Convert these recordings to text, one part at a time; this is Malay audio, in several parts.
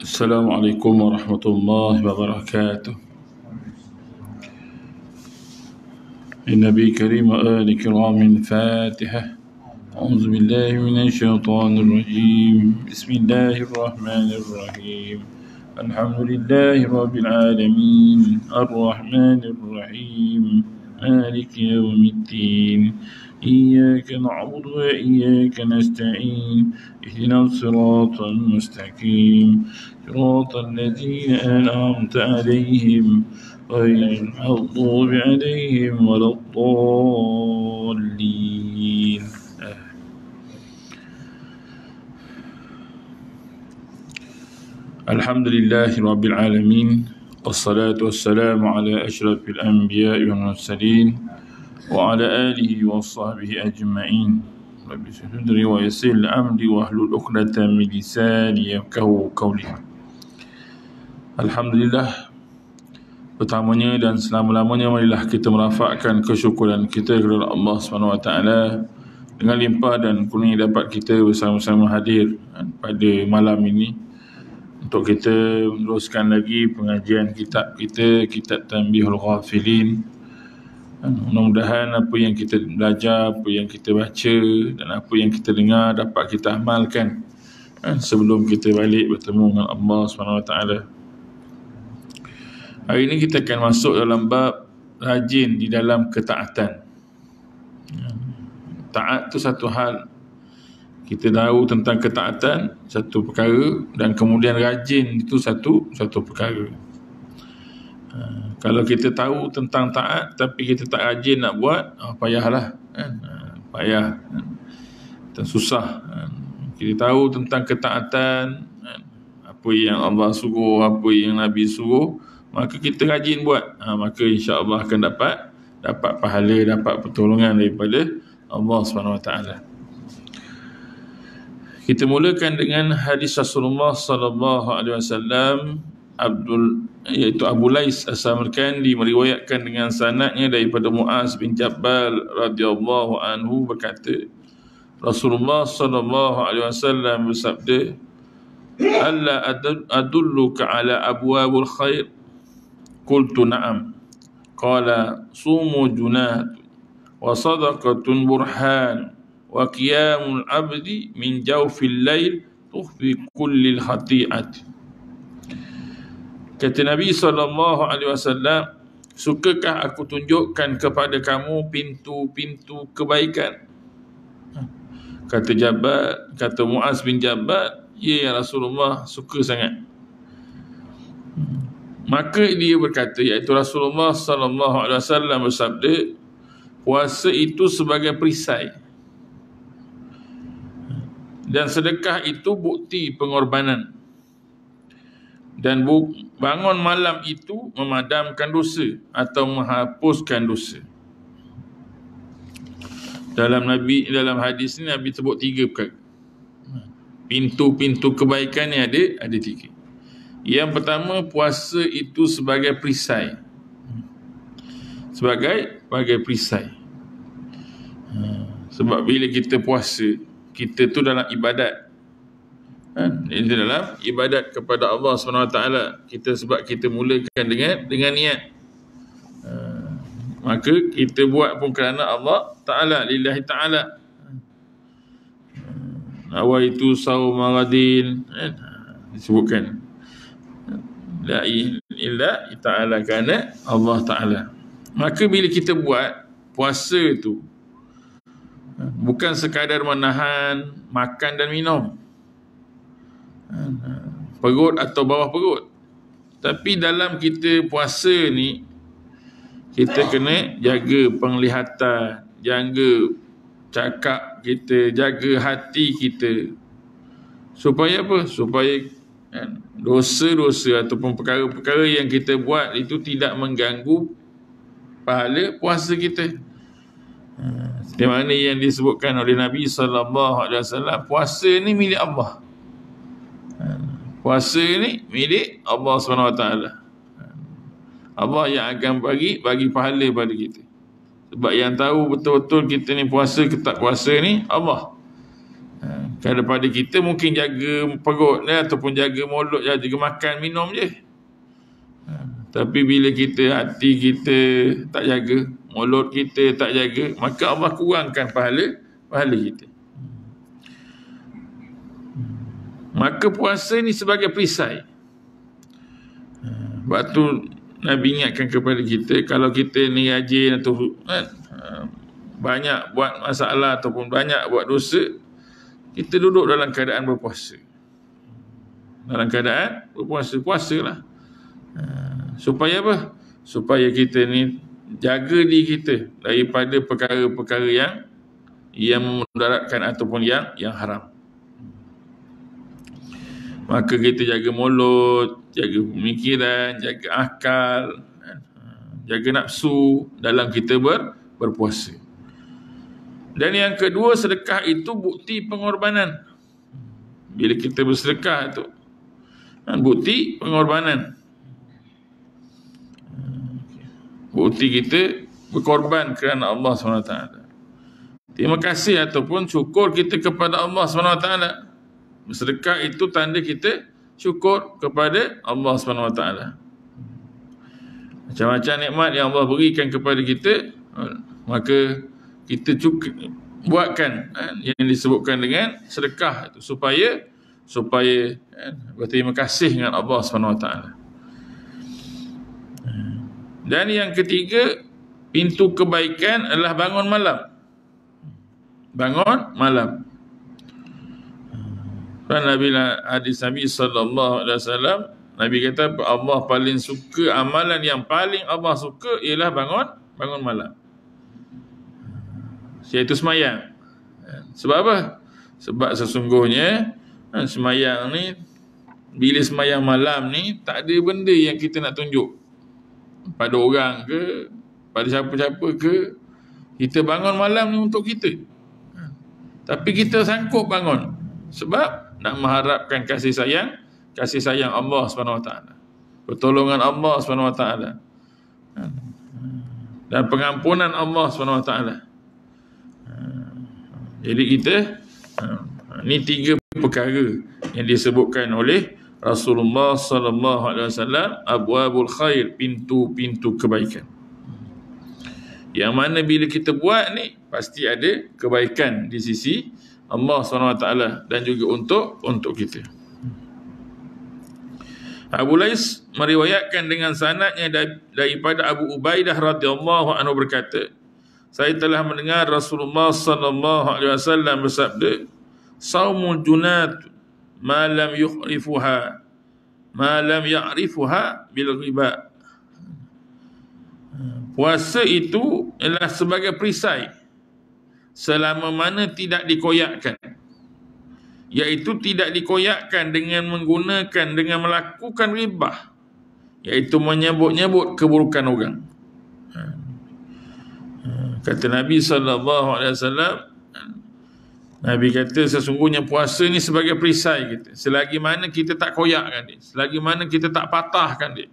السلام عليكم ورحمة الله وبركاته. النبي كريم وآل كرام الفاتحة. أعوذ بالله من الشيطان الرجيم. بسم الله الرحمن الرحيم. الحمد لله رب العالمين الرحمن الرحيم مالك يوم الدين إياك نعبد وإياك نستعين اهدنا الصراط المستقيم صراط الذين أنعمت عليهم غير المغضوب عليهم ولا الضالين. الحمد لله رب العالمين والصلاة والسلام على أشرف الأنبياء والمرسلين وعلى آله وصحبه أجمعين. رب صدري ويسر أمري واحلل عقدة من لساني يفقهوا قولي. Alhamdulillah, pertamanya dan selama-lamanya marilah kita merafakkan kesyukuran kita kepada Allah SWT dengan limpah dan kurnia dapat kita bersama-sama hadir pada malam ini untuk kita meneruskan lagi pengajian kitab kita, Kitab Tanbihul Ghafilin. Mudah-mudahan apa yang kita belajar, apa yang kita baca dan apa yang kita dengar dapat kita amalkan sebelum kita balik bertemu dengan Allah SWT. Hari ini kita akan masuk dalam bab rajin di dalam ketaatan. Taat tu satu hal, kita tahu tentang ketaatan satu perkara, dan kemudian rajin itu satu perkara. Kalau kita tahu tentang taat tapi kita tak rajin nak buat, payahlah kan? Payah dan susah. Kita tahu tentang ketaatan, apa yang Allah suruh, apa yang Nabi suruh, maka kita rajin buat, maka insya-Allah akan dapat pahala, dapat pertolongan daripada Allah SWT. Kita mulakan dengan hadis Rasulullah sallallahu alaihi wasallam. Iaitu Abu Lais As-Samarkandi meriwayatkan dengan sanadnya daripada Muaz bin Jabal radhiyallahu anhu berkata, Rasulullah sallallahu alaihi wasallam bersabda, "Alla adulluka ala abwabul khair?" Qultu na'am. Qala sumu junat wa sadaqatun burhan wa qiyamul abdi min jawfil lail tukhfi kullil khati'at. Kata Nabi SAW, sukakah aku tunjukkan kepada kamu pintu-pintu kebaikan? Kata Muaz bin Jabal, ya Rasulullah, suka sangat. Maka dia berkata, iaitu Rasulullah SAW bersabda, puasa itu sebagai perisai dan sedekah itu bukti pengorbanan, dan bangun malam itu memadamkan dosa atau menghapuskan dosa. Dalam hadis ni Nabi sebut 3 perkara. Pintu-pintu kebaikan ni ada 3. Yang pertama, puasa itu sebagai perisai. Sebagai perisai. Sebab bila kita puasa, kita tu dalam ibadat. Ini dalam ibadat kepada Allah SWT. Sebab kita mulakan dengan niat. Maka kita buat pun kerana Allah Ta'ala, lillahi ta'ala. Nawaitu sawmaradin, disebutkan. La ilaha ta'ala kana Allah Ta'ala. Maka bila kita buat puasa tu, bukan sekadar menahan makan dan minum, perut atau bawah perut, tapi dalam kita puasa ni, kita kena jaga penglihatan, jaga cakap kita, jaga hati kita. Supaya apa? Supaya dosa-dosa ataupun perkara-perkara yang kita buat itu tidak mengganggu pahala puasa kita. Seperti mana yang disebutkan oleh Nabi SAW, puasa ni milik Allah. Puasa ni milik Allah SWT. Allah yang akan bagi pahala pada kita. Sebab yang tahu betul-betul kita ni puasa ke tak puasa ni Allah. Daripada kita mungkin jaga perut ataupun jaga mulut, jaga makan minum je. Tapi bila hati kita tak jaga, mulut kita tak jaga, maka Allah kurangkan pahala kita. Maka puasa ni sebagai perisai. Sebab tu Nabi ingatkan kepada kita, kalau kita ni rajin atau banyak buat masalah ataupun banyak buat dosa, kita duduk dalam keadaan berpuasa. Dalam keadaan berpuasa, puasalah. Supaya apa? Supaya kita ni jaga diri kita daripada perkara-perkara yang memudaratkan ataupun yang haram. Maka kita jaga mulut, jaga pemikiran, jaga akal, jaga nafsu dalam kita berpuasa. Dan yang kedua, sedekah itu bukti pengorbanan. Bila kita bersedekah itu bukti pengorbanan. Bukti kita berkorban kerana Allah SWT. Terima kasih ataupun syukur kita kepada Allah SWT. Bersedekah itu tanda kita syukur kepada Allah SWT. Macam-macam nikmat yang Allah berikan kepada kita, maka kita buatkan yang disebutkan dengan sedekah itu supaya berterima kasih dengan Allah SWT. Dan yang ketiga, pintu kebaikan adalah bangun malam. Bangun malam. Dan hadis Nabi SAW, Nabi kata Allah paling suka, amalan yang paling Allah suka ialah bangun malam, iaitu semayang. Sebab apa? Sebab sesungguhnya semayang ni, bila semayang malam ni, tak ada benda yang kita nak tunjuk pada orang ke, pada siapa-siapa ke. Kita bangun malam ni untuk kita, tapi kita sanggup bangun sebab nak mengharapkan kasih sayang Allah SWT, pertolongan Allah SWT, dan pengampunan Allah SWT. Jadi kita ni tiga perkara yang disebutkan oleh Rasulullah sallallahu alaihi wasallam, abwabul khair, pintu-pintu kebaikan. Yang mana bila kita buat ni pasti ada kebaikan di sisi Allah SWT dan juga untuk kita. Abu Lais meriwayatkan dengan sanadnya daripada Abu Ubaidah radhiyallahu anhu berkata, saya telah mendengar Rasulullah sallallahu alaihi wasallam bersabda, saumul junat ma lam ya'rifuha bil ghiba. Puasa itu ialah sebagai perisai selama mana tidak dikoyakkan, iaitu tidak dikoyakkan dengan melakukan ribah, iaitu menyebut-nyebut keburukan orang. Kata Nabi SAW, Nabi kata sesungguhnya puasa ni sebagai perisai kita. Selagi mana kita tak koyakkan dia, selagi mana kita tak patahkan dia,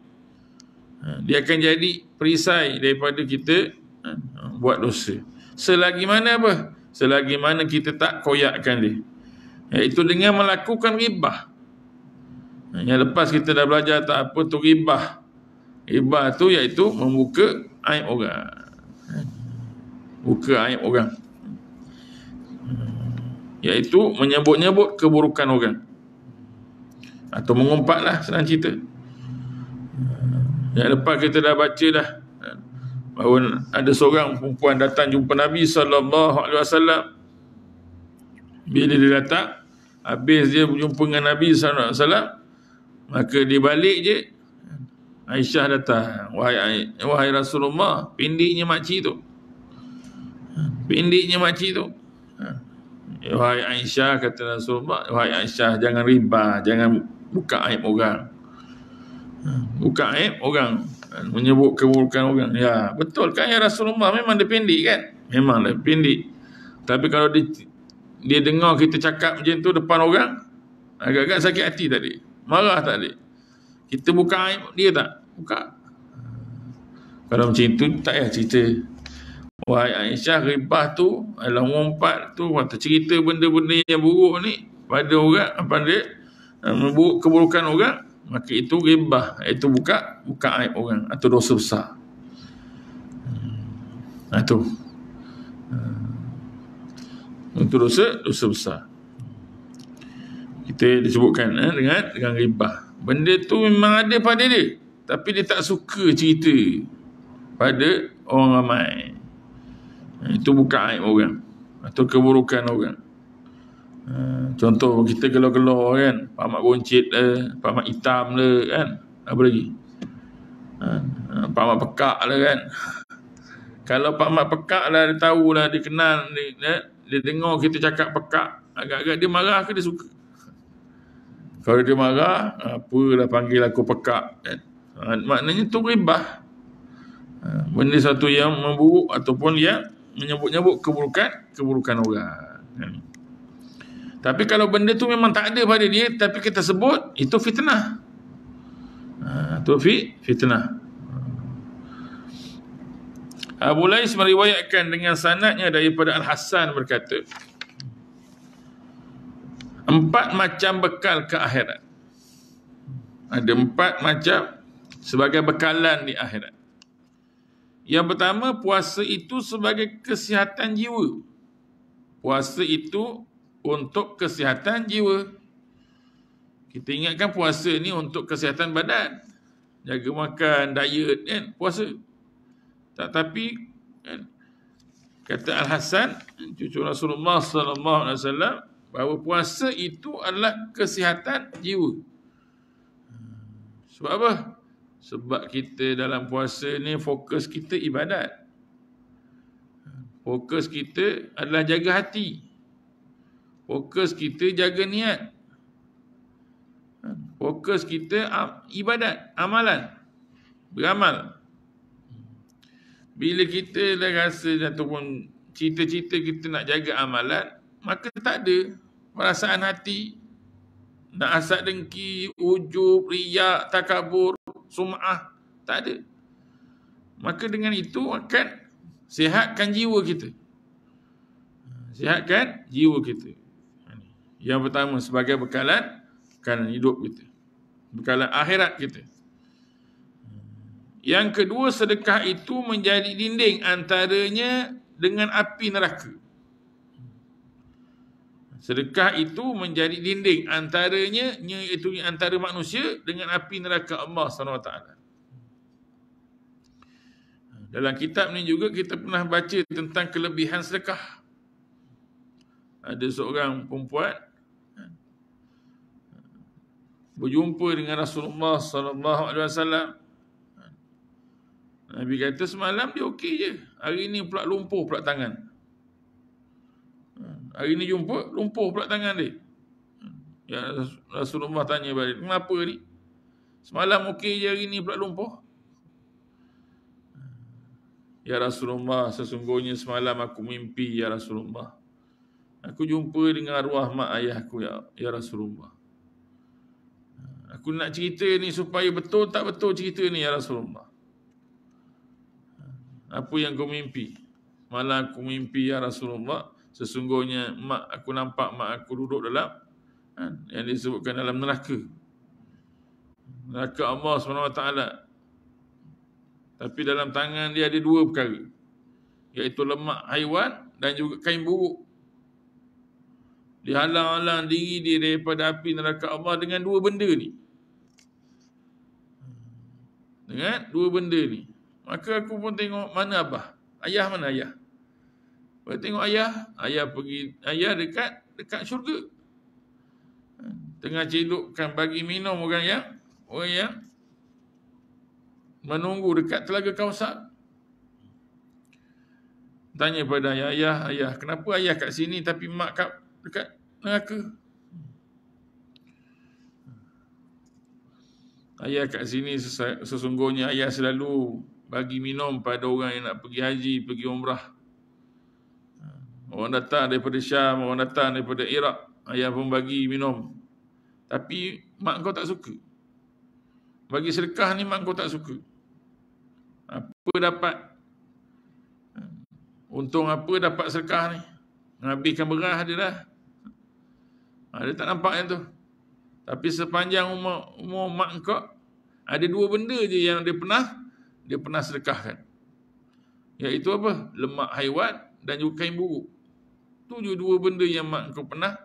dia akan jadi perisai daripada kita buat dosa. Selagi mana apa? Selagi mana kita tak koyakkan dia, iaitu dengan melakukan ribah. Yang lepas kita dah belajar tak apa tu ribah. Ribah tu iaitu membuka aib orang. Buka aib orang, iaitu menyebut-nyebut keburukan orang, atau mengumpatlah, senang cerita. Yang lepas kita dah baca dah bahawa ada seorang perempuan datang jumpa Nabi SAW. Bila dia datang, habis dia berjumpa dengan Nabi SAW, maka dia balik je, Aisyah datang, wahai Rasulullah, pendeknya makcik tu, wahai Aisyah, kata Rasulullah, wahai Aisyah, jangan riba, jangan buka aib orang. Buka aib orang, menyebut keburukan orang. Ya, betul kan ya Rasulullah, memang dia pendek kan? Memanglah pendek. Tapi kalau dia dengar kita cakap macam tu depan orang, agak-agak sakit hati tadi, marah tak dia? Kita buka aib dia tak? Buka. Kalau macam itu tak payah cerita. Wahai Aisyah, ghibah tu adalah mengumpat tu, atau cerita benda-benda yang buruk ni pada orang, pada memburuk keburukan orang, maka itu ghibah, itu buka aib orang atau dosa besar. Itu dosa besar. Kita disebutkan dengan ghibah. Benda tu memang ada pada dia, tapi dia tak suka cerita pada orang ramai. Itu buka aib orang atau keburukan orang. Contoh kita gelar-gelar kan, Pak Mat Boncit Pak Mat Hitam kan, apa lagi, Pak Mat Pekak kan. Kalau Pak Mat Pekak lah, dia tahu lah, dia kenal, dia dengar kita cakap pekak, agak-agak dia marah ke dia suka? Kalau dia marah, apalah panggil aku pekak kan? Maknanya tu ghibah, benda satu yang memburuk ataupun yang menyebut-nyebut keburukan orang kan? Tapi kalau benda tu memang tak ada pada dia, tapi kita sebut, itu fitnah. Itu fitnah. Abu Lais meriwayatkan dengan sanadnya daripada Al-Hasan berkata, 4 macam bekal ke akhirat. Ada 4 macam sebagai bekalan di akhirat. Yang pertama, puasa itu sebagai kesihatan jiwa. Puasa itu untuk kesihatan jiwa. Kita ingatkan puasa ni untuk kesihatan badan, jaga makan, diet kan, puasa. Tapi kan, kata Al-Hasan, cucu Rasulullah sallallahu alaihi wasallam, bahawa puasa itu adalah kesihatan jiwa. Sebab apa? Sebab kita dalam puasa ni fokus kita ibadat. Fokus kita adalah jaga hati. Fokus kita jaga niat. Fokus kita ibadat, amalan, beramal. Bila kita dah rasa ataupun cita-cita kita nak jaga amalan, maka tak ada perasaan hati nak hasad dengki, ujub, riak, takabur, sum'ah, tak ada. Maka dengan itu akan sihatkan jiwa kita. Sihatkan jiwa kita. Yang pertama sebagai bekalan hidup kita, bekalan akhirat kita. Yang kedua, sedekah itu menjadi dinding antaranya dengan api neraka. Sedekah itu menjadi dinding antaranya, iaitu antara manusia dengan api neraka Allah SWT. Dalam kitab ni juga kita pernah baca tentang kelebihan sedekah. Ada seorang perempuan berjumpa dengan Rasulullah SAW. Nabi kata semalam dia okey je, hari ni pula lumpuh pula tangan. Hari ni jumpa lumpuh pula tangan dia. Ya, Rasulullah tanya balik, kenapa ni? Semalam okey je, hari ni pula lumpuh. Ya Rasulullah, sesungguhnya semalam aku mimpi ya Rasulullah. Aku jumpa dengan arwah mak ayahku ya Rasulullah. Aku nak cerita ni supaya betul tak betul cerita ni ya Rasulullah. Apa yang kau mimpi? Malah aku mimpi ya Rasulullah, sesungguhnya aku nampak mak aku duduk dalam yang disebutkan dalam neraka Allah SWT. Tapi dalam tangan dia ada 2 perkara, iaitu lemak haiwan dan juga kain buruk. Dihalang-halang diri dia daripada api neraka Allah dengan 2 benda ni. Dengan 2 benda ni. Maka aku pun tengok, mana abah? Ayah mana ayah? Aku tengok ayah dekat syurga. Tengah celupkan bagi minum orang yang menunggu dekat Telaga Kausar. Tanya pada ayah, kenapa ayah kat sini tapi mak dekat neraka? Ayah kat sini sesungguhnya ayah selalu bagi minum pada orang yang nak pergi haji, pergi umrah. Orang datang daripada Syam, orang datang daripada Iraq, ayah pun bagi minum. Tapi mak kau tak suka. Bagi sedekah ni mak kau tak suka. Apa dapat? untung apa dapat sedekah ni? Menghabiskan berah dia dah. Dia tak nampak yang tu. Tapi sepanjang umur mak kau, ada dua benda je yang dia pernah sedekahkan. Iaitu apa? Lemak haiwan dan juga kain buruk. Tu je dua benda yang mak kau pernah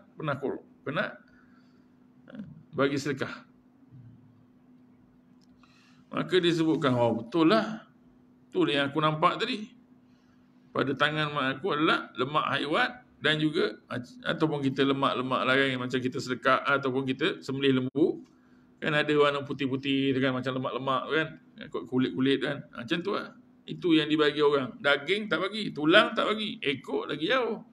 bagi sedekah. Maka disebutkan, oh betul lah. Betul yang aku nampak tadi. Pada tangan mak aku adalah lemak haiwan dan juga ataupun kita lemak-lemak lain macam kita sedekah ataupun kita sembelih lembu. Kan ada warna putih-putih kan, macam lemak-lemak kan, kulit-kulit kan. Macam tu lah. Itu yang dibagi orang. Daging tak bagi, tulang tak bagi, ekor lagi jauh.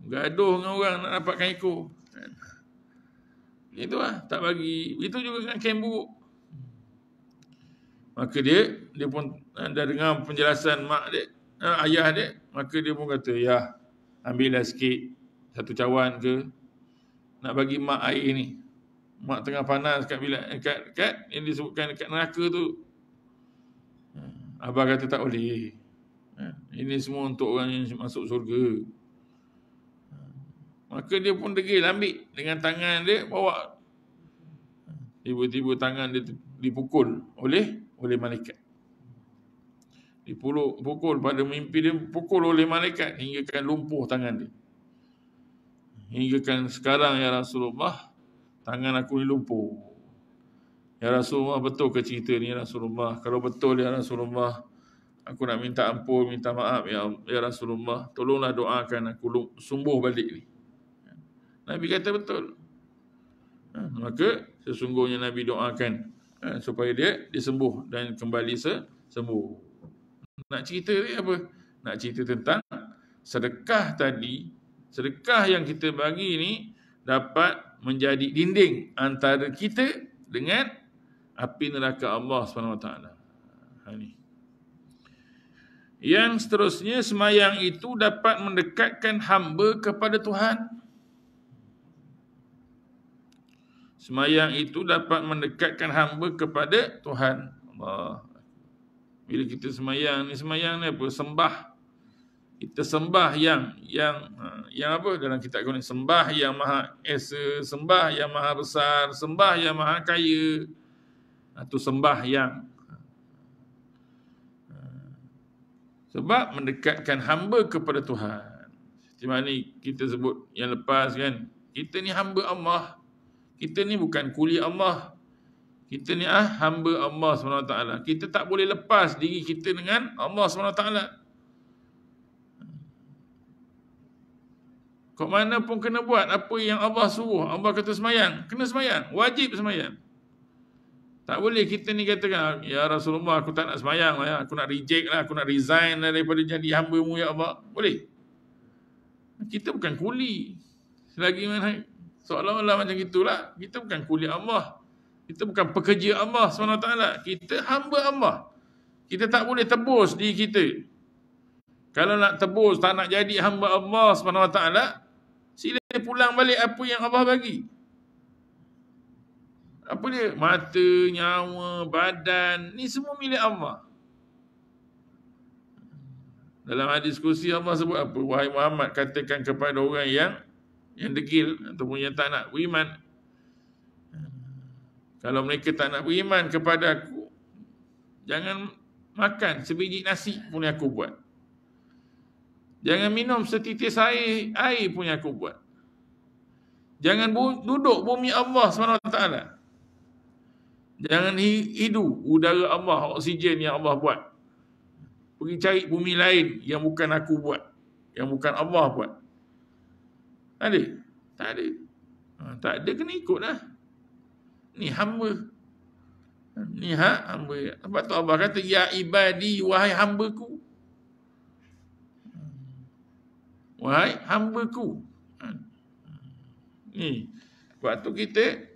Gaduh dengan orang nak dapatkan ekor. Itu lah, tak bagi. Itu juga dengan kain buruk. Maka dia pun dah dengar penjelasan mak dia, ayah dia, maka dia pun kata, ya, ambillah sikit, satu cawan ke, nak bagi mak air ni. Mak tengah panas kat yang disebutkan dekat neraka tu. Abah kata tak boleh. Ini semua untuk orang yang masuk surga. Maka dia pun degil ambil dengan tangan dia, bawa. Tiba-tiba tangan dia dipukul oleh malaikat. Dipukul pada mimpi dia, pukul oleh malaikat hinggakan lumpuh tangan dia. Hinggakan sekarang ya Rasulullah, tangan aku ni lumpuh. Ya Rasulullah, betul ke cerita ni ya Rasulullah? Kalau betul ya Rasulullah, aku nak minta ampun, minta maaf ya Rasulullah. Tolonglah doakan aku sembuh balik ni. Nabi kata betul. Maka sesungguhnya Nabi doakan supaya dia disembuh dan kembali sembuh. Nak cerita ni apa? Nak cerita tentang sedekah tadi. Sedekah yang kita bagi ni dapat menjadi dinding antara kita dengan api neraka Allah SWT. Ini. Yang seterusnya, semayang itu dapat mendekatkan hamba kepada Tuhan. Semayang itu dapat mendekatkan hamba kepada Tuhan. Allah. Bila kita semayang ni apa? Sembah. Kita sembah yang apa dalam kitab ni? Sembah yang maha esa, sembah yang maha besar, sembah yang maha kaya. Atau sembah yang sebab mendekatkan hamba kepada Tuhan. Seperti mana kita sebut yang lepas kan, kita ni hamba Allah. Kita ni bukan kuli Allah. Kita ni hamba Allah SWT. Kita tak boleh lepas diri kita dengan Allah SWT. Kok mana pun kena buat apa yang Allah suruh. Allah kata semayang, kena semayang. Wajib semayang. Tak boleh kita ni katakan, ya Rasulullah, aku tak nak semayang lah, aku nak reject lah, aku nak resign lah daripada jadi hamba-Mu ya Allah. Boleh. Kita bukan kuli. Selagi mana seolah-olah macam itulah, kita bukan kuli Allah. Kita bukan pekerja Allah SWT. Kita hamba Allah. Kita tak boleh tebus diri kita. Kalau nak tebus, tak nak jadi hamba Allah SWT, sila pulang balik apa yang Allah bagi. Apa dia? Mata, nyawa, badan, ni semua milik Allah. Dalam hadis kursi Allah sebut apa? Wahai Muhammad, katakan kepada orang yang degil ataupun yang tak nak beriman, kalau mereka tak nak beriman kepada aku, jangan makan sebiji nasi pun yang aku buat. Jangan minum setitis air pun yang aku buat. Jangan duduk bumi Allah SWT. Jangan hidup udara Allah, oksigen yang Allah buat. Pergi cari bumi lain yang bukan aku buat, yang bukan Allah buat. Ada? Tak ada. Tak ada, kena ikut lah. Ni hamba. Ni hamba. Sebab tu Allah kata, ya ibadi, wahai hambaku. Wahai hambaku. Ni. Sebab tu kita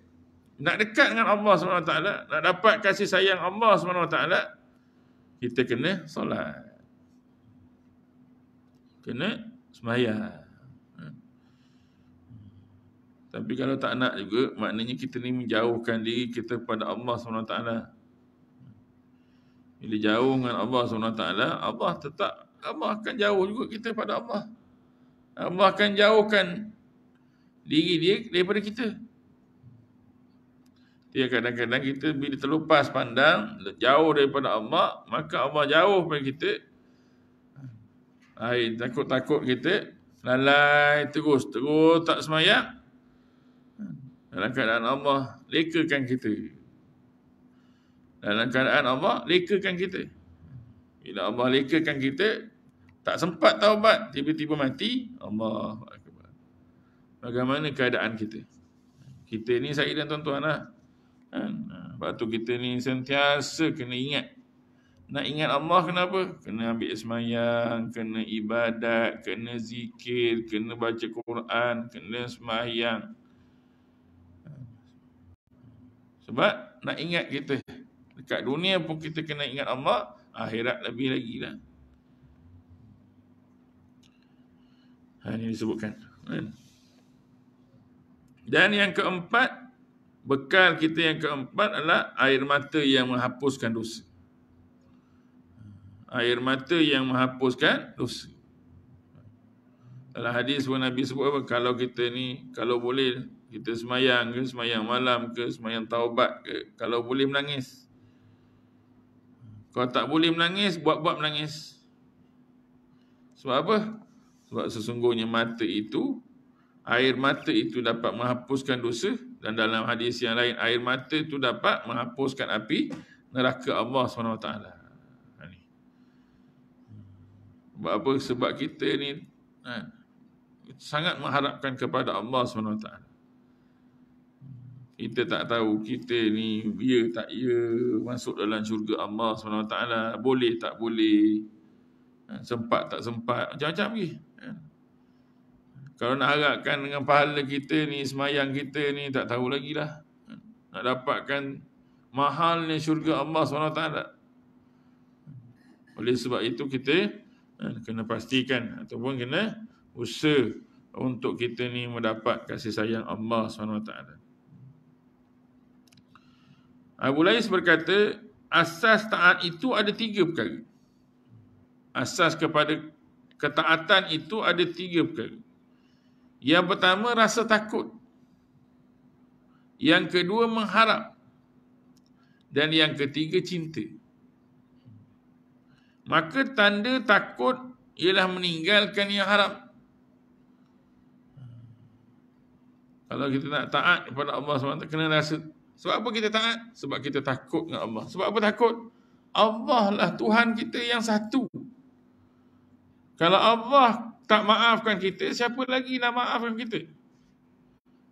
nak dekat dengan Allah SWT, nak dapat kasih sayang Allah SWT, kita kena solat. Kena sembahyang. Tapi kalau tak nak juga, maknanya kita ni menjauhkan diri kita pada Allah SWT. Bila jauh dengan Allah SWT, Allah akan jauh juga kita pada Allah. Allah akan jauhkan diri dia daripada kita. Dia kadang-kadang kita bila terlepas pandang, jauh daripada Allah, maka Allah jauh daripada kita. Takut-takut kita lalai terus tak semayang. Dalam keadaan Allah lekakan kita. Dalam keadaan Allah lekakan kita. Bila Allah lekakan kita, tak sempat taubat, tiba-tiba mati, Allahu Akbar. Bagaimana keadaan kita? Kita ni, saya dan tuan-tuan lah. Sebab tu kita ni sentiasa kena ingat. Nak ingat Allah kenapa? Kena ambil semayang, kena ibadat, kena zikir, kena baca Quran, kena semayang. Sebab nak ingat kita. Dekat dunia pun kita kena ingat Allah, akhirat lebih lagi lah. Ini disebutkan. Dan yang keempat, bekal kita yang keempat adalah air mata yang menghapuskan dosa. Air mata yang menghapuskan dosa. Dalam hadis pun Nabi sebut apa? Kalau kita ni, kalau boleh kita semayang ke, semayang malam ke, semayang taubat ke, kalau boleh menangis. Kalau tak boleh menangis, buat-buat menangis. Sebab apa? Sebab sesungguhnya mata itu, air mata itu dapat menghapuskan dosa. Dan dalam hadis yang lain, air mata itu dapat menghapuskan api neraka Allah SWT. Sebab apa? Sebab kita ni sangat mengharapkan kepada Allah SWT. Kita tak tahu kita ni ya tak ya masuk dalam syurga Allah SWT. Boleh tak boleh, sempat tak sempat, macam-macam lagi. Kalau nak harapkan dengan pahala kita ni, semayang kita ni, tak tahu lagi lah. Nak dapatkan mahalnya syurga Allah SWT. Oleh sebab itu kita kena pastikan ataupun kena usaha untuk kita ni mendapat kasih sayang Allah SWT. Abu Lais berkata, asas taat itu ada 3 perkara. Asas kepada ketaatan itu ada 3 perkara. Yang pertama, rasa takut. Yang kedua, mengharap. Dan yang ketiga, cinta. Maka tanda takut ialah meninggalkan yang haram. Kalau kita nak taat kepada Allah SWT, kena rasa. Sebab apa kita taat? Sebab kita takut dengan Allah. Sebab apa takut? Allah lah Tuhan kita yang satu. Kalau Allah tak maafkan kita, siapa lagi nak maafkan kita?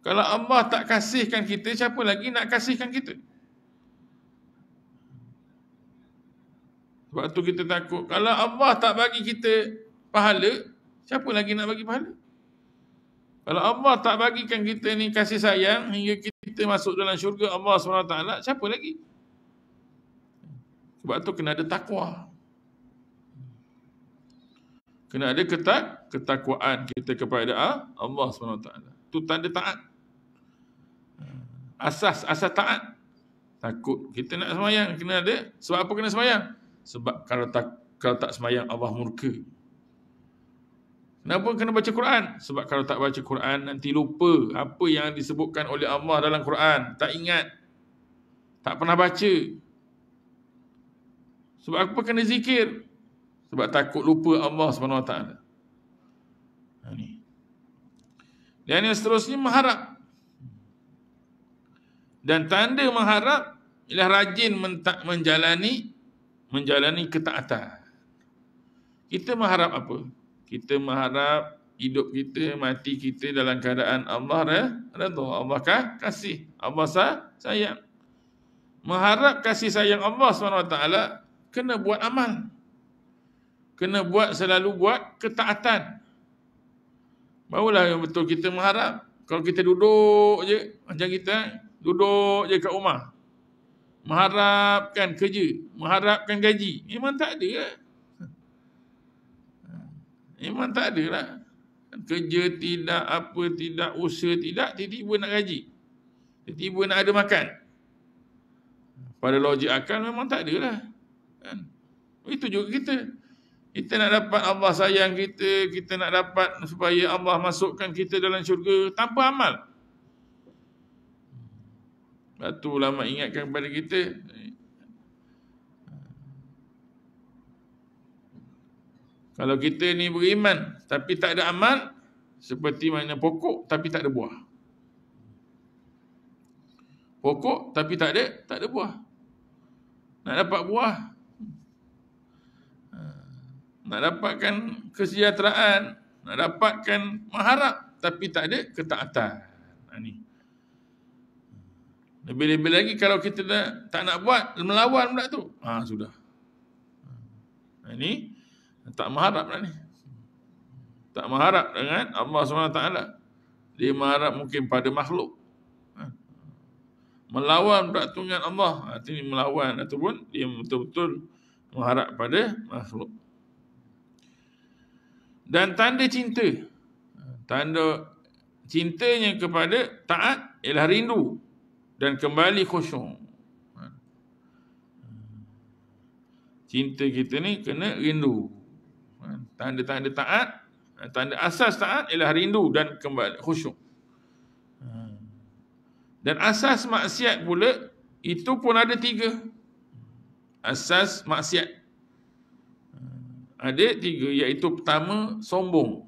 Kalau Allah tak kasihkan kita, siapa lagi nak kasihkan kita? Sebab tu kita takut. Kalau Allah tak bagi kita pahala, siapa lagi nak bagi pahala? Kalau Allah tak bagikan kita ni kasih sayang hingga kita masuk dalam syurga Allah SWT, siapa lagi? Sebab tu kena ada takwa. Kena ada ketakwaan kita kepada Allah SWT. Itu tanda taat. Asas taat. Takut. Kita nak semayang, kena ada. Sebab apa kena semayang? Sebab kalau tak semayang, Allah murka. Kenapa kena baca Quran? Sebab kalau tak baca Quran, nanti lupa apa yang disebutkan oleh Allah dalam Quran. Tak ingat. Tak pernah baca. Sebab apa kena zikir? Sebab takut lupa Allah SWT. Dan yang seterusnya, mengharap. Dan tanda mengharap ialah rajin menjalani ketaatan. Kita mengharap apa? Kita mengharap hidup kita, mati kita dalam keadaan Allah redha, Allah kasih, Allah sayang. Mengharap kasih sayang Allah SWT, kena buat amal. Kena selalu buat ketaatan. Barulah betul kita mengharap. Kalau kita duduk je, macam kita duduk je kat rumah, mengharapkan kerja, mengharapkan gaji, memang tak ada lah. Memang tak ada lah. Kerja tidak, apa tidak, usaha tidak, tiba-tiba nak gaji, tiba-tiba nak ada makan. Pada logik akal memang tak ada lah. kan? Itu juga kita nak dapat Allah sayang kita, kita nak dapat supaya Allah masukkan kita dalam syurga tanpa amal. Batu ulama ingatkan kepada kita, kalau kita ni beriman tapi tak ada amal, seperti mana pokok tapi tak ada buah. Pokok tapi tak ada buah. Nak dapat buah, nak dapatkan kesejahteraan, nak dapatkan mengharap tapi tak ada ketaatan. Ni. Lebih-lebih lagi kalau kita tak nak buat, melawan pula tu. Sudah. Ini tak mengharap dah ni. Tak mengharap dengan Allah SWT. Dia mengharap mungkin pada makhluk. Melawan pula tu dengan Allah. Artinya melawan ataupun dia betul-betul mengharap pada makhluk. Dan tanda cinta. Tanda cintanya kepada taat ialah rindu dan kembali khusyuk. Cinta kita ni kena rindu. Tanda-tanda taat, tanda asas taat ialah rindu dan kembali khusyuk. Dan asas maksiat pula, itu pun ada 3. Asas maksiat ada 3, iaitu pertama, sombong.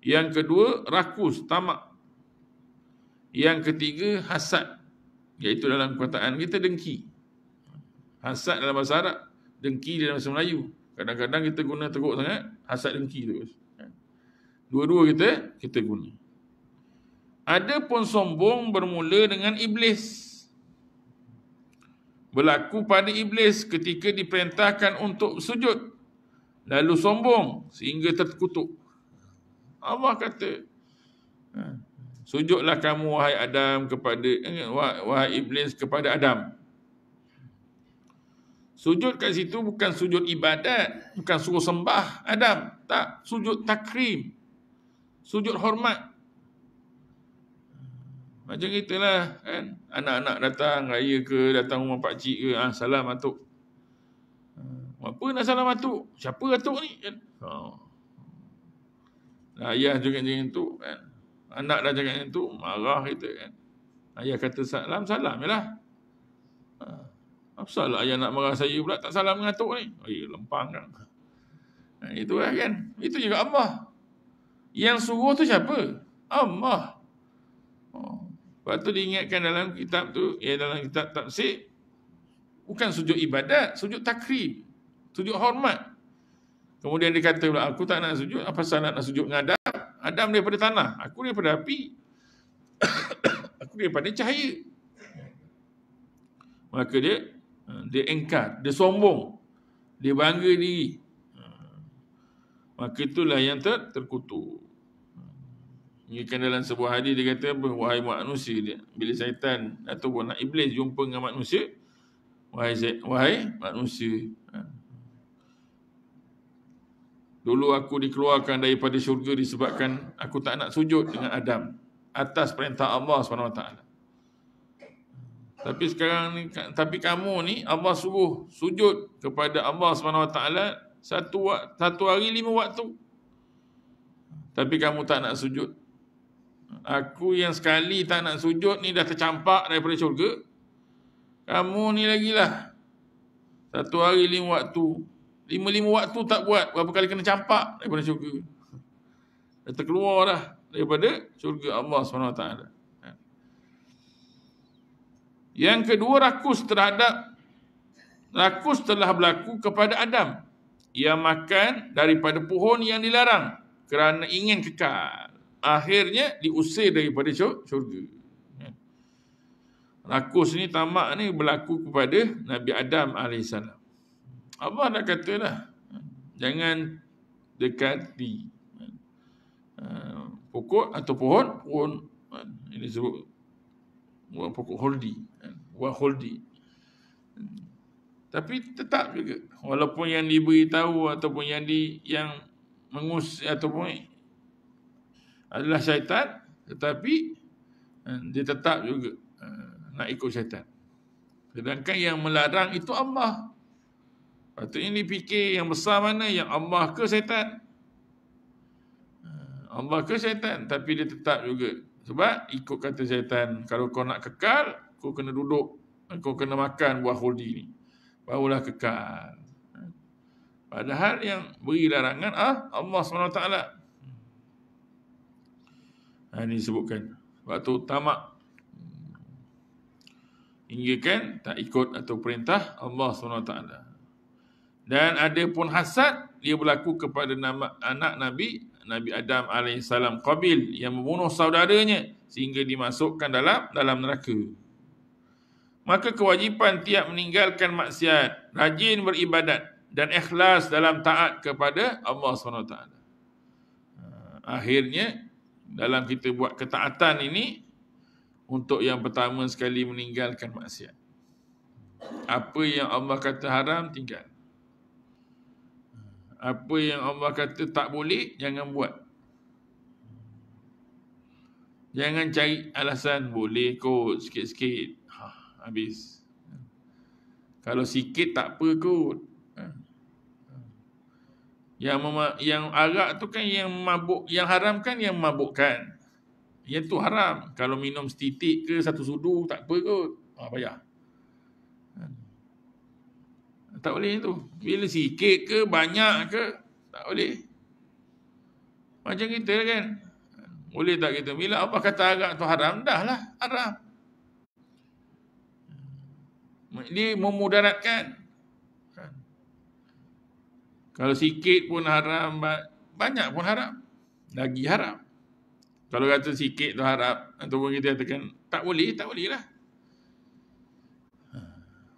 Yang kedua, rakus, tamak. Yang ketiga, hasad. Iaitu dalam perkataan kita, dengki. Hasad dalam bahasa Arab, dengki dalam bahasa Melayu. Kadang-kadang kita guna teruk sangat, hasad dengki terus. Dua-dua kita guna. Ada pun sombong bermula dengan iblis. Berlaku pada iblis ketika diperintahkan untuk sujud, lalu sombong sehingga terkutuk. Allah kata, sujudlah kamu wahai Adam wahai iblis kepada Adam. Sujud kat situ bukan sujud ibadat, bukan suruh sembah Adam, tak, sujud takrim, sujud hormat. Macam itulah kan, anak-anak datang raya ke, datang rumah pak cik ke, salam atuk. Apa nak salam atuk? Siapa atuk ni kan? Ayah juga macam tu kan. Anak dah cakap macam tu, marah kita kan. Ayah kata salam jelah. Apa salah ayah nak marah saya pula, tak salam dengan atuk ni? Lempang kan. Itu lah kan. Itu juga Allah. Yang suruh tu siapa? Allah. Lepas tu diingatkan dalam kitab tu, dalam kitab tafsir, bukan sujud ibadat, sujud takrim, sujud hormat. Kemudian dia kata pula, aku tak nak sujud, apa salah nak sujud dengan Adam? Adam daripada tanah, aku daripada api. Aku daripada cahaya. Maka dia engkar, dia sombong, dia bangga diri. Maka itulah yang terkutuk. Kan dalam sebuah hadis dia kata apa? Wahai manusia, bila syaitan ataupun nak iblis jumpa dengan manusia, wahai manusia, dulu aku dikeluarkan daripada syurga disebabkan aku tak nak sujud dengan Adam atas perintah Allah SWT. Tapi sekarang ni, tapi kamu ni Allah suruh sujud kepada Allah SWT satu hari 5 waktu. Tapi kamu tak nak sujud. Aku yang sekali tak nak sujud ni dah tercampak daripada syurga. Kamu ni lagilah. Satu hari 5 waktu. 5 waktu tak buat, berapa kali kena campak daripada syurga. Dah terkeluar dah daripada syurga Allah SWT. Yang kedua, rakus telah berlaku kepada Adam yang makan daripada pohon yang dilarang kerana ingin kekal. Akhirnya diusir daripada syurga. Rakus ni, tamak ni berlaku kepada Nabi Adam AS. Allah dah kata dah, jangan dekati pokok atau pohon ini sebut pokok holdi, buah holdi. Tapi tetap juga, walaupun yang diberitahu ataupun yang mengusir ataupun adalah syaitan, tetapi dia tetap juga nak ikut syaitan. Sedangkan yang melarang itu Allah. Patutnya dipikir yang besar mana, yang Allah ke syaitan? Allah ke syaitan, tapi dia tetap juga. Sebab ikut kata syaitan, kalau kau nak kekal, kau kena duduk, kau kena makan buah khuldi ni, barulah kekal. Padahal yang beri larangan Allah SWT. Ini disebutkan. Sebab tu tamak, hingga kan tak ikut atau perintah Allah SWT. Dan ada pun hasad, dia berlaku kepada anak Nabi Adam AS, Qabil, yang membunuh saudaranya sehingga dimasukkan dalam neraka. Maka kewajipan tiap meninggalkan maksiat, rajin beribadat dan ikhlas dalam taat kepada Allah SWT. Akhirnya dalam kita buat ketaatan ini, untuk yang pertama sekali meninggalkan maksiat. Apa yang Allah kata haram, tinggal. Apa yang Allah kata tak boleh, jangan buat. Jangan cari alasan, boleh kot, sikit-sikit. Habis. Kalau sikit tak apa kot. Yang arak tu kan yang mabuk, yang haram kan yang memabukkan. Yang tu haram. Kalau minum setitik ke satu sudu, tak apa kot. Bayar. Tak boleh tu. Bila sikit ke banyak ke, tak boleh. Macam kita kan. Boleh tak kita? Bila Allah kata arak tu haram, dah lah haram. Dia memudaratkan. Kalau sikit pun haram, banyak pun haram. Lagi haram. Kalau kata sikit tu haram, ataupun kita katakan tak boleh, tak boleh lah.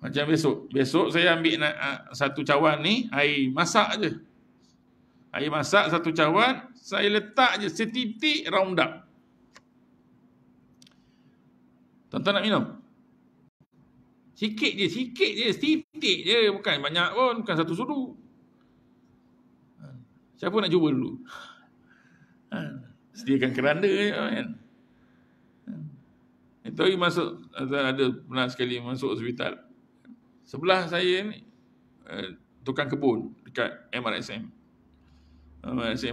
Macam besok saya ambil satu cawan ni, air masak je. Air masak satu cawan, saya letak je setitik Roundup. Tuan-tuan nak minum? Sikit je, setitik je. Bukan banyak pun, bukan satu sudu. Siapa nak cuba dulu? Sediakan keranda je kan. Itu hari masuk, ada pernah sekali masuk hospital. Sebelah saya ni tukang kebun dekat MRSM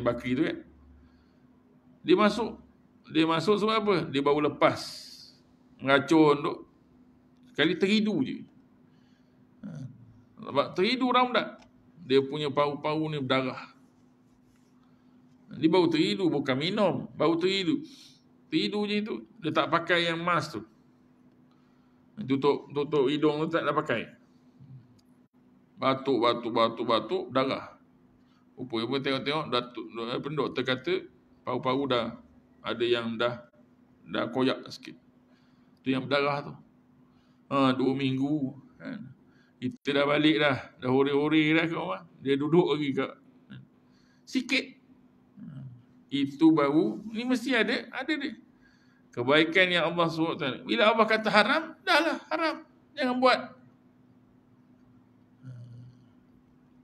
Bakri tu kan. Dia masuk sebab apa? Dia baru lepas meracun tu. Sekali teridu je. Sebab teridu Roundup, dia punya paru-paru ni berdarah. Dia baru teridu, bukan minum, baru teridu. Teridu je tu, dia tak pakai yang mask tu. Tutup hidung tu tak pakai. Batuk, darah. Rupa-rupa tengok-tengok, doktor kata paru-paru dah ada yang dah koyak sikit. Tu yang berdarah tu. 2 minggu. Kita dah balik dah hore-hore dah kat rumah. Dia duduk lagi kat sikit. Itu baru, ni mesti ada dia. Kebaikan yang Allah SWT. Bila Allah kata haram, dah lah haram. Jangan buat.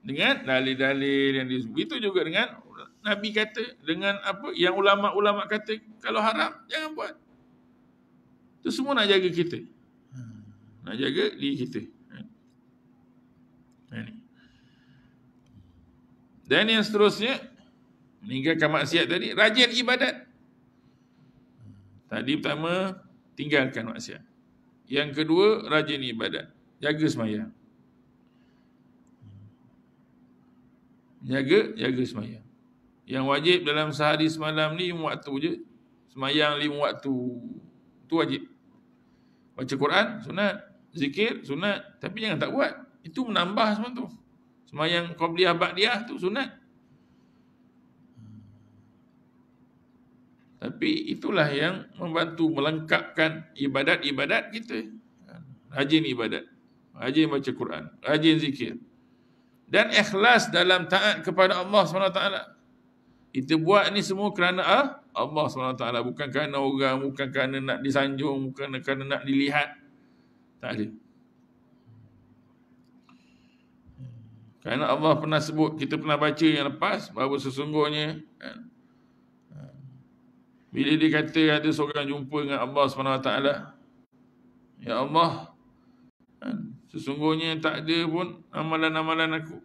Dengan dalil-dalil yang disebut. Itu juga dengan Nabi kata, dengan apa yang ulama-ulama kata, kalau haram, jangan buat. Itu semua nak jaga kita. Nak jaga diri kita. Dan yang seterusnya, meninggalkan maksiat tadi, rajin ibadat. Tadi pertama, tinggalkan maksiat. Yang kedua, rajin ibadat. Jaga sembahyang. Jaga sembahyang. Yang wajib dalam sehari semalam ni 5 waktu je. Sembahyang 5 waktu. Itu wajib. Baca Quran, sunat. Zikir, sunat. Tapi jangan tak buat. Itu menambah semua tu. Sembahyang qabliyah ba'diyah tu sunat. Tapi itulah yang membantu melengkapkan ibadat-ibadat kita. Rajin ibadat. Rajin baca Quran. Rajin zikir. Dan ikhlas dalam taat kepada Allah SWT. Kita buat ni semua kerana Allah SWT. Bukan kerana orang, bukan kerana nak disanjung, bukan kerana nak dilihat. Tak ada. Kerana Allah pernah sebut, kita pernah baca yang lepas, bahawa sesungguhnya bila dia kata ada seorang jumpa dengan Allah SWT, ya Allah, Sesungguhnya tak ada pun amalan-amalan aku.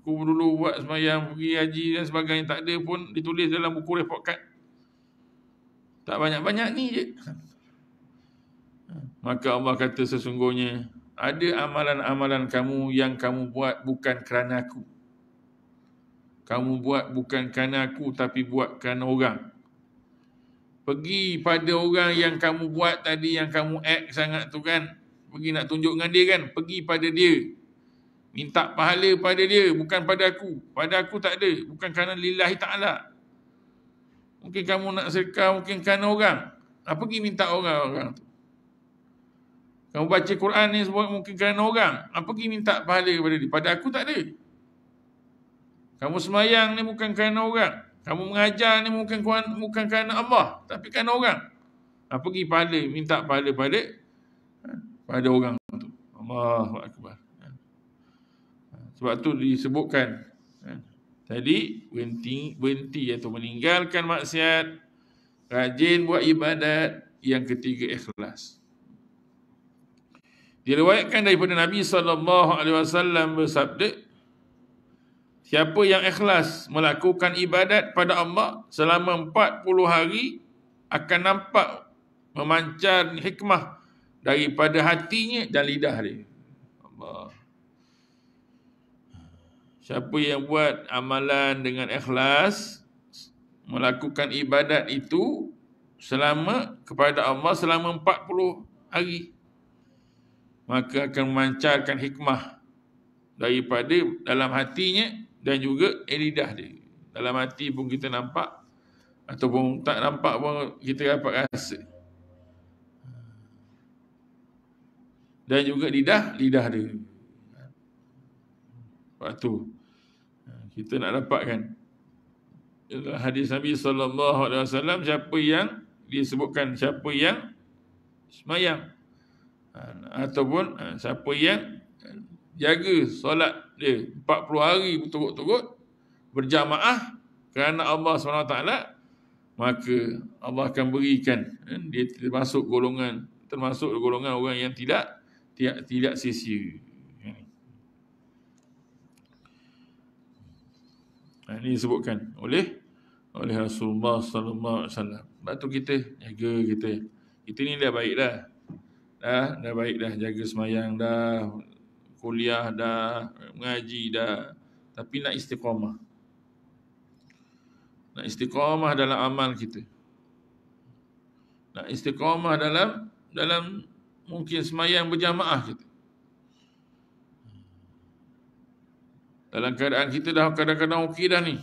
Aku dulu buat sembahyang, pergi haji dan sebagainya, tak ada pun ditulis dalam buku report card. Tak banyak-banyak ni je. Maka Allah kata sesungguhnya ada amalan-amalan kamu yang kamu buat bukan kerana aku. Kamu buat bukan kerana aku, tapi buat kerana orang. Pergi pada orang yang kamu buat tadi, yang kamu act sangat tu kan, pergi nak tunjuk dengan dia kan, pergi pada dia. Minta pahala pada dia, bukan pada aku. Pada aku tak ada, bukan kerana lillahi ta'ala. Mungkin kamu nak sedekah, mungkin kerana orang. Pergi minta orang-orang tu. Kamu baca Quran ni sebab mungkin kerana orang. Pergi minta pahala pada dia. Pada aku tak ada. Kamu semayang ni bukan kerana orang. Kamu mengajar ni bukan kerana Allah, tapi kerana orang. Pergi pahala, minta pahala pada orang tu. Allahu Akbar. Sebab tu disebutkan tadi berhenti atau meninggalkan maksiat, rajin buat ibadat, yang ketiga ikhlas. Diriwayatkan daripada Nabi SAW bersabda, siapa yang ikhlas melakukan ibadat pada Allah selama 40 hari akan nampak memancar hikmah daripada hatinya dan lidah dia. Allah. Siapa yang buat amalan dengan ikhlas, melakukan ibadat itu kepada Allah selama 40 hari, maka akan memancarkan hikmah daripada dalam hatinya dan juga lidah dia. Dalam hati pun kita nampak, ataupun tak nampak pun kita dapat rasa. Dan juga lidah dia. Sebab tu kita nak dapatkan hadis Nabi SAW, siapa yang disebutkan, siapa yang semayang ataupun siapa yang jaga solat dia 40 hari berturut-turut berjamaah kerana Allah SWT, maka Allah akan berikan dia termasuk golongan orang yang tidak sia-sia. Ini disebutkan oleh Rasulullah sallallahu alaihi wasallam. Sebab tu kita jaga kita ni dah baik dah. Dah baik dah, jaga semayang dah, kuliah dah, mengaji dah, tapi nak istiqamah. Nak istiqamah dalam amal kita. Nak istiqamah dalam mungkin semayang berjamaah kita. Dalam keadaan kita dah kadang-kadang okey dah ni.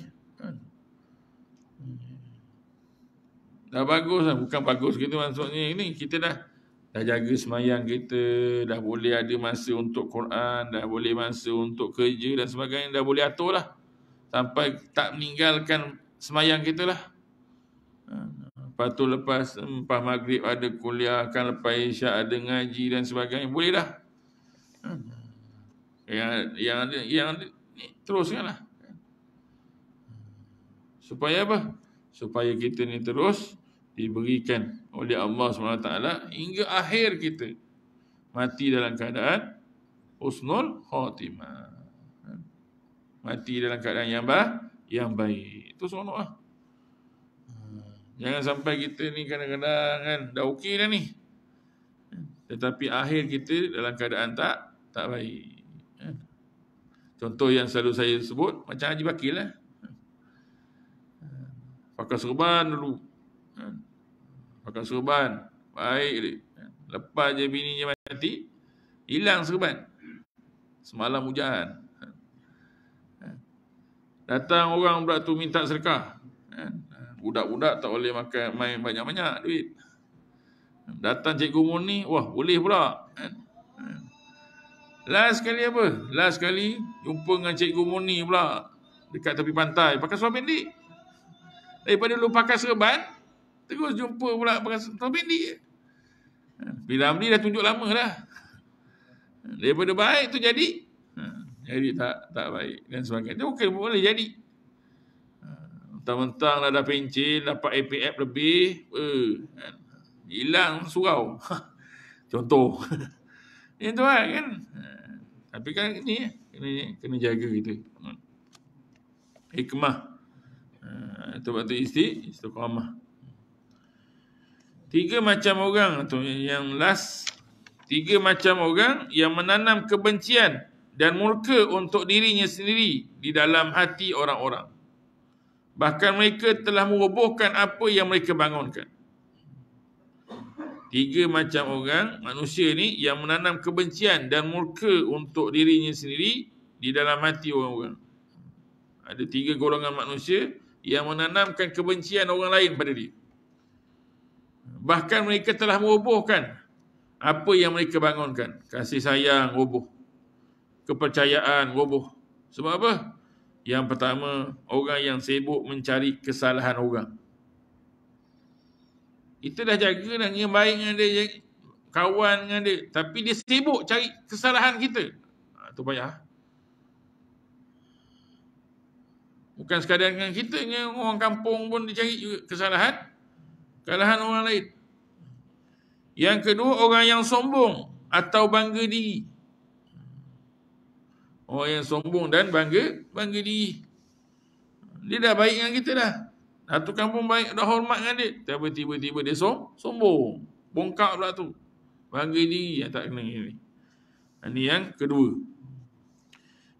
Dah bagus lah. Bukan bagus kita maksudnya ini. Kita dah jaga semayang kita. Dah boleh ada masa untuk Quran. Dah boleh masa untuk kerja dan sebagainya. Dah boleh atur lah. Sampai tak meninggalkan semayang kita lah. Lepas tu lepas maghrib ada kuliah. Kan lepas isyak ada ngaji dan sebagainya. Boleh dah. Yang teruskanlah. Supaya apa? Supaya kita ni terus diberikan oleh Allah SWT hingga akhir kita mati dalam keadaan husnul khatimah. Mati dalam keadaan yang baik. Itu seronok lah. Jangan sampai kita ni kadang-kadang kan dah okey dah ni, tetapi akhir kita dalam keadaan tak baik. Contoh yang selalu saya sebut macam Haji Bakir lah. Pakai serban dulu. Pakai serban. Baik dia. Lepas je bininya mati, hilang serban. Semalam hujan. Datang orang pula tu minta sedekah. Budak-budak tak boleh main banyak-banyak duit. Datang cikgu Murni, wah boleh pula. Last kali jumpa dengan cikgu Murni pula dekat tepi pantai pakai seluar pendek. Daripada dulu pakai serban, terus jumpa pula pakai seluar pendek. Bila Ramli dah tunjuk lama dah. Daripada baik tu jadi tak baik dan sebagainya. Okey, boleh jadi. Mentang-mentang dah pencen, dapat APF lebih, hilang surau. Contoh. Yang tu kan. Tapi kan ni kena jaga kita. Hikmah. Sebab tu istiqamah. 3 macam orang tu yang last. 3 macam orang yang menanam kebencian dan murka untuk dirinya sendiri di dalam hati orang-orang. Bahkan mereka telah merobohkan apa yang mereka bangunkan. 3 macam orang manusia ni yang menanam kebencian dan murka untuk dirinya sendiri di dalam hati orang-orang. Ada 3 golongan manusia yang menanamkan kebencian orang lain pada dia. Bahkan mereka telah merobohkan apa yang mereka bangunkan. Kasih sayang roboh. Kepercayaan roboh. Sebab apa? Yang pertama, orang yang sibuk mencari kesalahan orang. Kita dah jaga dah yang baik dengan dia, kawan dengan dia, tapi dia sibuk cari kesalahan kita. Itu payah. Bukan sekadar dengan kita, dengan orang kampung pun dia cari juga kesalahan orang lain. Yang kedua, orang yang sombong atau bangga diri. Orang yang sombong dan bangga diri. Dia dah baik dengan kita dah. Satu kampung baik, dah hormat dengan dia. Tapi tiba-tiba dia sombong. Bongkak pula tu. Bangga diri yang tak kena ini. Ini yang kedua.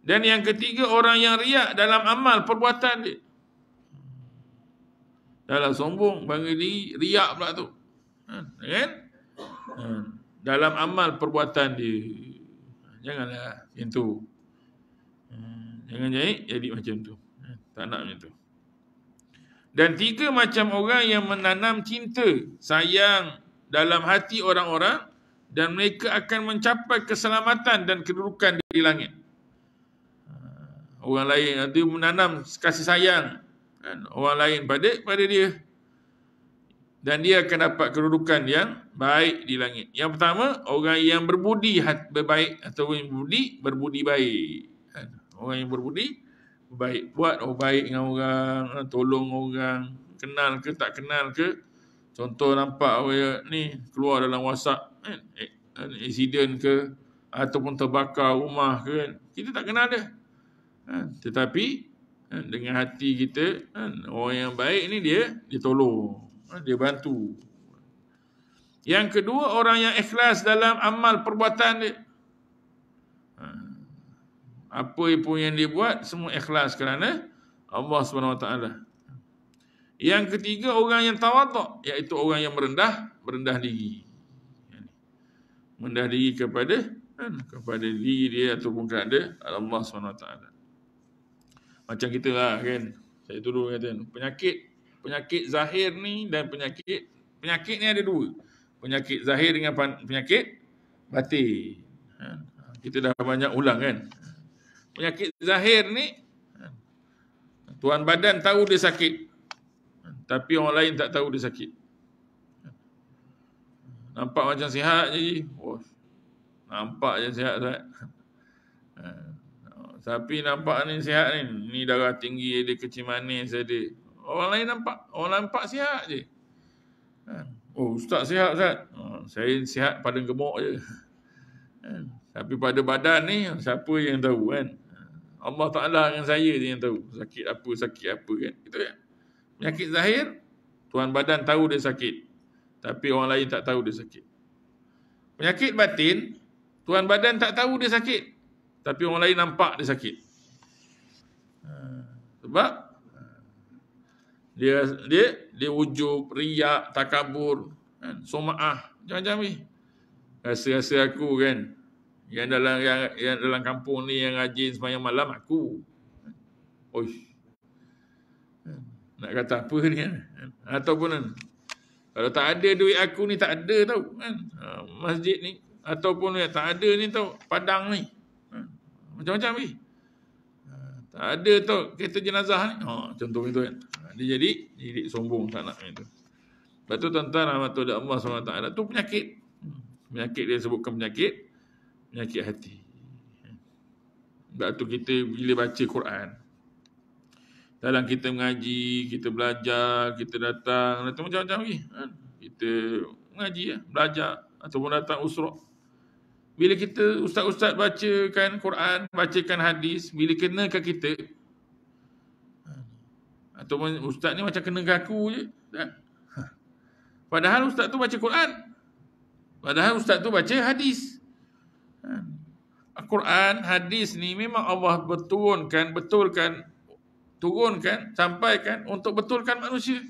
Dan yang ketiga, orang yang riak dalam amal perbuatan dia. Dalam sombong, bangga diri, riak pula tu. Kan? Dalam amal perbuatan dia. Janganlah macam tu. Jangan jadi macam tu. Tak nak macam tu. Dan 3 macam orang yang menanam cinta, sayang dalam hati orang-orang dan mereka akan mencapai keselamatan dan kedudukan di langit. Orang lain dia menanam kasih sayang orang lain pada dia. Dan dia akan dapat kedudukan yang baik di langit. Yang pertama, orang yang berbudi baik atau berbudi baik. Orang yang berbudi baik, buat baik dengan orang, tolong orang, kenal ke tak kenal ke. Contoh nampak ni keluar dalam WhatsApp insiden ke ataupun terbakar rumah ke, kita tak kenal dia. Tetapi dengan hati kita, orang yang baik ni dia tolong, dia bantu. Yang kedua, orang yang ikhlas dalam amal perbuatan dia. Apa pun yang dia buat, semua ikhlas kerana Allah SWT. Yang ketiga, orang yang tawaduk, iaitu orang yang merendah diri. Merendah diri kepada diri dia ataupun kepada Allah SWT. Macam kita lah kan. Saya dulu kata, penyakit zahir ni dan penyakit ni ada 2. Penyakit zahir dengan penyakit batin. Kita dah banyak ulang kan. Penyakit zahir ni, tuan badan tahu dia sakit, tapi orang lain tak tahu dia sakit. Nampak macam sihat je. Nampak je sihat. Tapi nampak ni sihat ni. Ni darah tinggi ada, kecil manis ada. Orang lain nampak sihat je. Ustaz sihat Ustaz. Saya sihat pada gemuk je. Tapi pada badan ni, siapa yang tahu kan? Allah Ta'ala dengan saya je yang tahu. Sakit apa kan? Itu kan? Penyakit zahir, tuan badan tahu dia sakit. Tapi orang lain tak tahu dia sakit. Penyakit batin, tuan badan tak tahu dia sakit. Tapi orang lain nampak dia sakit. Sebab dia ujub, riak, takabur, soma'ah, macam-macam ni. Rasa aku kan. Yang dalam kampung ni yang rajin sembahyang malam aku. Nak kata apa ni kan? Ataupun kalau tak ada duit aku ni tak ada tau kan. Masjid ni ataupun tak ada ni tau padang ni. Macam-macam ni. Tak ada tau kereta jenazah ni. Contoh itu kan. Dia jadi sombong tak nak itu. Lepas tu tuan-tuan rahmatullah Allah SWT tu penyakit. Penyakit dia sebutkan penyakit hati. Sebab tu kita bila baca Quran, dalam kita mengaji, kita belajar, kita datang macam-macam lagi. Kita mengaji, belajar ataupun datang usrah. Bila kita ustaz-ustaz bacakan Quran, bacakan hadis, bila kena ke kita, atau ustaz ni macam kena ke aku je. Tak? Padahal ustaz tu baca Quran. Padahal ustaz tu baca hadis. Al-Quran, hadis ni memang Allah betulkan, sampaikan untuk betulkan manusia.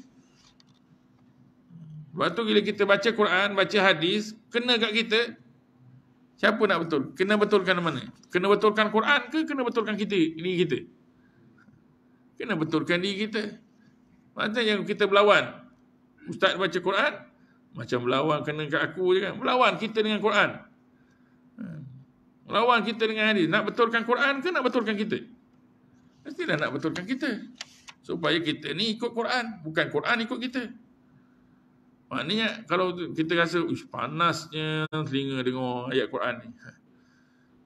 Sebab tu bila kita baca Quran, baca hadis, kena kat kita, siapa nak betul? Kena betulkan mana? Kena betulkan Quran ke kena betulkan diri kita? Kena betulkan diri kita. Macam yang kita berlawan. Ustaz baca Quran, macam berlawan kena kat aku je kan. Berlawan kita dengan Quran. Lawan kita dengan hadis. Nak betulkan Quran ke nak betulkan kita? Mestilah nak betulkan kita. Supaya kita ni ikut Quran. Bukan Quran ikut kita. Maknanya kalau kita rasa panasnya telinga dengar ayat Quran ni.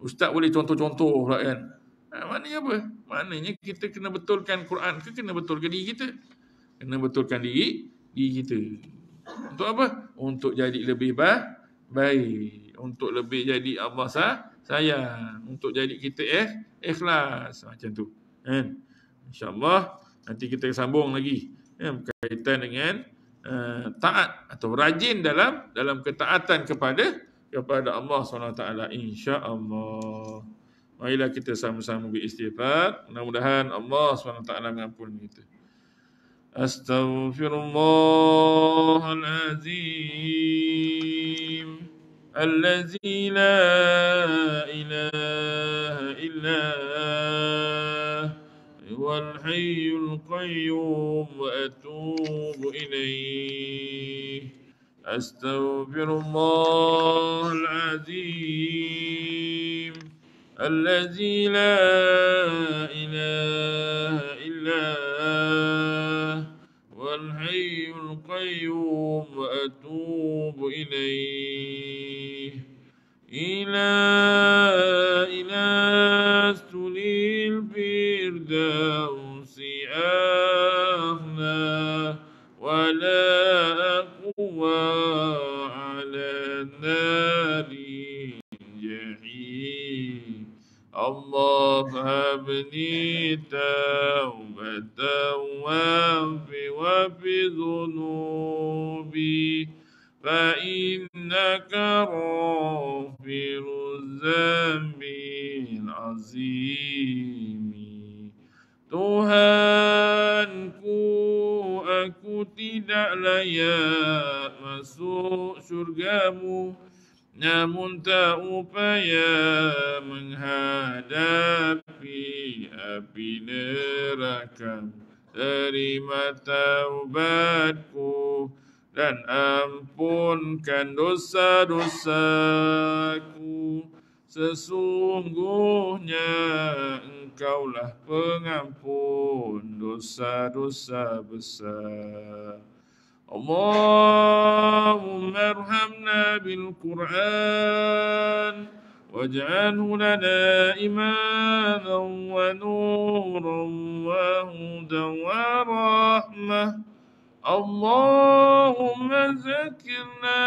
Ustaz boleh contoh-contoh pula kan. Maknanya apa? Maknanya kita kena betulkan Quran ke kena betulkan diri kita? Kena betulkan diri kita. Untuk apa? Untuk jadi lebih baik. Untuk lebih jadi Allah sayang, untuk jadi kita ikhlas macam tu kan. InsyaAllah nanti kita sambung lagi berkaitan dengan taat atau rajin dalam ketaatan kepada Allah SWT, insya-Allah. Marilah kita sama-sama beristighfar, mudah-mudahan Allah SWT mengampuni kita. Astaghfirullahalazim الذي لا إله إلا هو الحي القيوم وأتوب إليه أستغفر الله العظيم الذي لا إله إلا هو الحي القيوم وأتوب إليه إلى استولي الفردوس أعلى ولا أقوى على النار جحيم الله هب لي توبة وفي ذنوبي فإنك غافر الذنب العظيم. Tuhanku, aku tidak layak masuk syurgamu, namun tak upaya menghadapi api neraka. Terima taubatku dan ampunkan dosa-dosaku. Sesungguhnya Engkaulah pengampun dosa-dosa besar. Allahumma arhamna bil Qur'an waj'alhu lana imanan wa nuran wa hudan wa rahmah. اللهم ذكرنا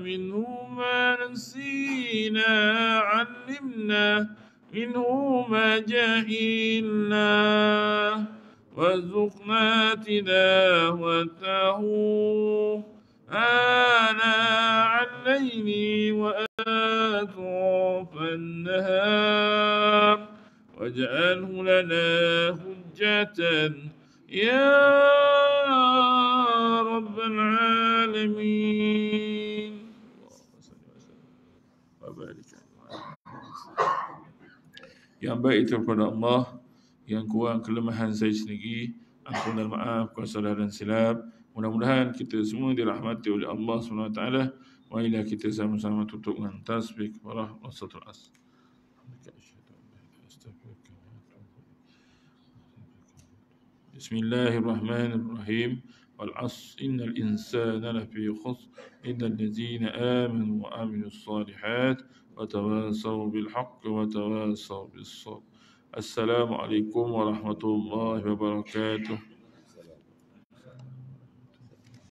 منه ما نسينا علمنا منه ما جهلنا وارزقنا تلاوته آناء الليل وأطراف النهار واجعله لنا حجة يا رب العالمين. Yang baik itu kepada Allah, yang kurang kelemahan saya sendiri, ampun dan maaf kesalahan dan silap. Mudah-mudahan kita semua dirahmati oleh Allah SWT. Marilah kita sama-sama tutup dengan tasbih kepada Allah. Bismillahirrahmanirrahim. والعصر إن الإنسان لفي خسر إلا الذين آمنوا وعملوا الصالحات وتواصوا بالحق وتواصوا بالصبر. السلام عليكم ورحمة الله وبركاته.